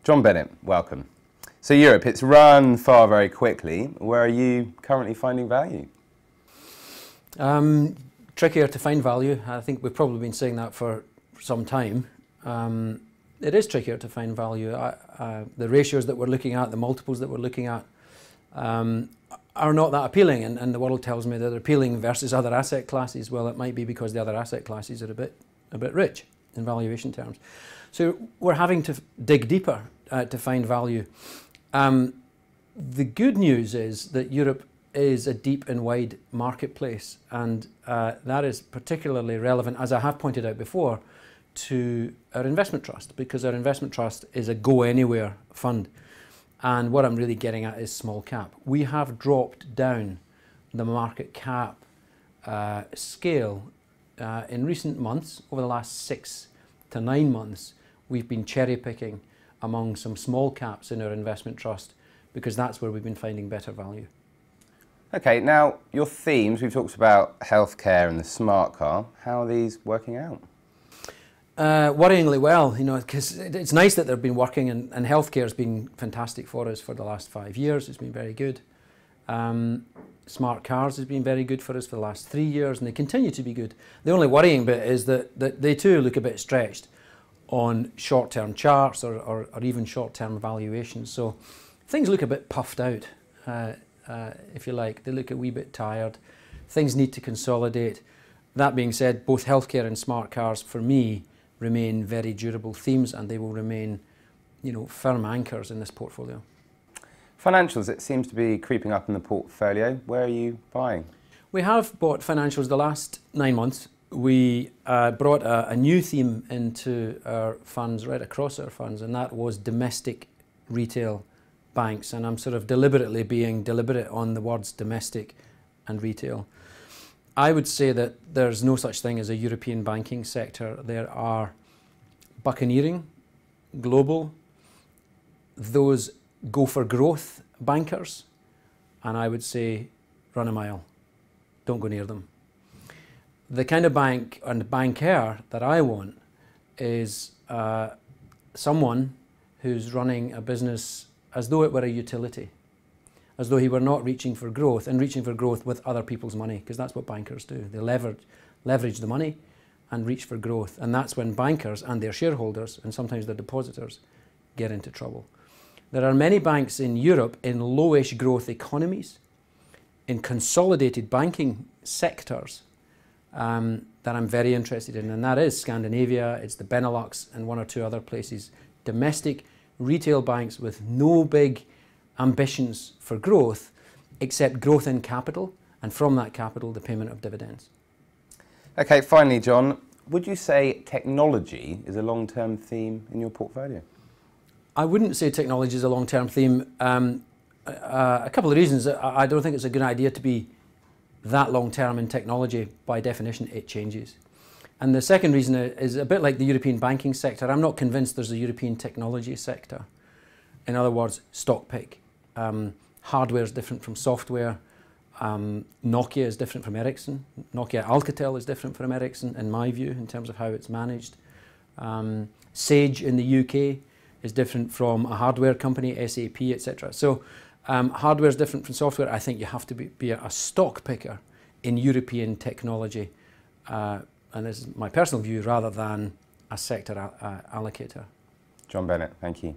John Bennett, welcome. So Europe, it's run far very quickly. Where are you currently finding value? Trickier to find value. I think we've probably been saying that for some time. It is trickier to find value. The ratios that we're looking at, the multiples that we're looking at, are not that appealing, and the world tells me that they're appealing versus other asset classes. Well, it might be because the other asset classes are a bit rich in valuation terms. So we're having to dig deeper to find value. The good news is that Europe is a deep and wide marketplace, and that is particularly relevant, as I have pointed out before, to our investment trust, because our investment trust is a go-anywhere fund. And what I'm really getting at is small cap. We have dropped down the market cap scale in recent months. Over the last 6 to 9 months, we've been cherry picking among some small caps in our investment trust, because that's where we've been finding better value. Okay, now your themes, we've talked about healthcare and the smart car. How are these working out? Worryingly well, you know, because it's nice that they've been working, and healthcare has been fantastic for us for the last 5 years. It's been very good. Smart cars has been very good for us for the last 3 years, and they continue to be good. The only worrying bit is that they too look a bit stretched on short-term charts or even short-term valuations. So things look a bit puffed out, if you like. They look a wee bit tired. Things need to consolidate. That being said, both healthcare and smart cars, for me, remain very durable themes, and they will remain, you know, firm anchors in this portfolio. Financials, it seems to be creeping up in the portfolio. Where are you buying? We have bought financials the last 9 months. We brought a new theme into our funds, right across our funds, and that was domestic retail banks. And I'm sort of deliberately being deliberate on the words domestic and retail. I would say that there's no such thing as a European banking sector. There are buccaneering, global, those go for growth bankers, and I would say run a mile. Don't go near them. The kind of bank and banker that I want is someone who's running a business as though it were a utility, as though he were not reaching for growth, and reaching for growth with other people's money, because that's what bankers do. They leverage the money and reach for growth, and that's when bankers and their shareholders, and sometimes their depositors, get into trouble. There are many banks in Europe in lowish growth economies, in consolidated banking sectors, that I'm very interested in, and that is Scandinavia, it's the Benelux, and 1 or 2 other places. Domestic retail banks with no big ambitions for growth, except growth in capital, and from that capital, the payment of dividends. Okay, finally, John, would you say technology is a long-term theme in your portfolio? I wouldn't say technology is a long-term theme. A couple of reasons. I don't think it's a good idea to be that long-term in technology. By definition, it changes. And the second reason is a bit like the European banking sector. I'm not convinced there's a European technology sector. In other words, stock pick. Hardware is different from software. Nokia is different from Ericsson. Nokia Alcatel is different from Ericsson, in my view, in terms of how it's managed. Sage in the UK is different from a hardware company, SAP, etc. So hardware is different from software. I think you have to be a stock picker in European technology, and this is my personal view, rather than a sector allocator. John Bennett, thank you.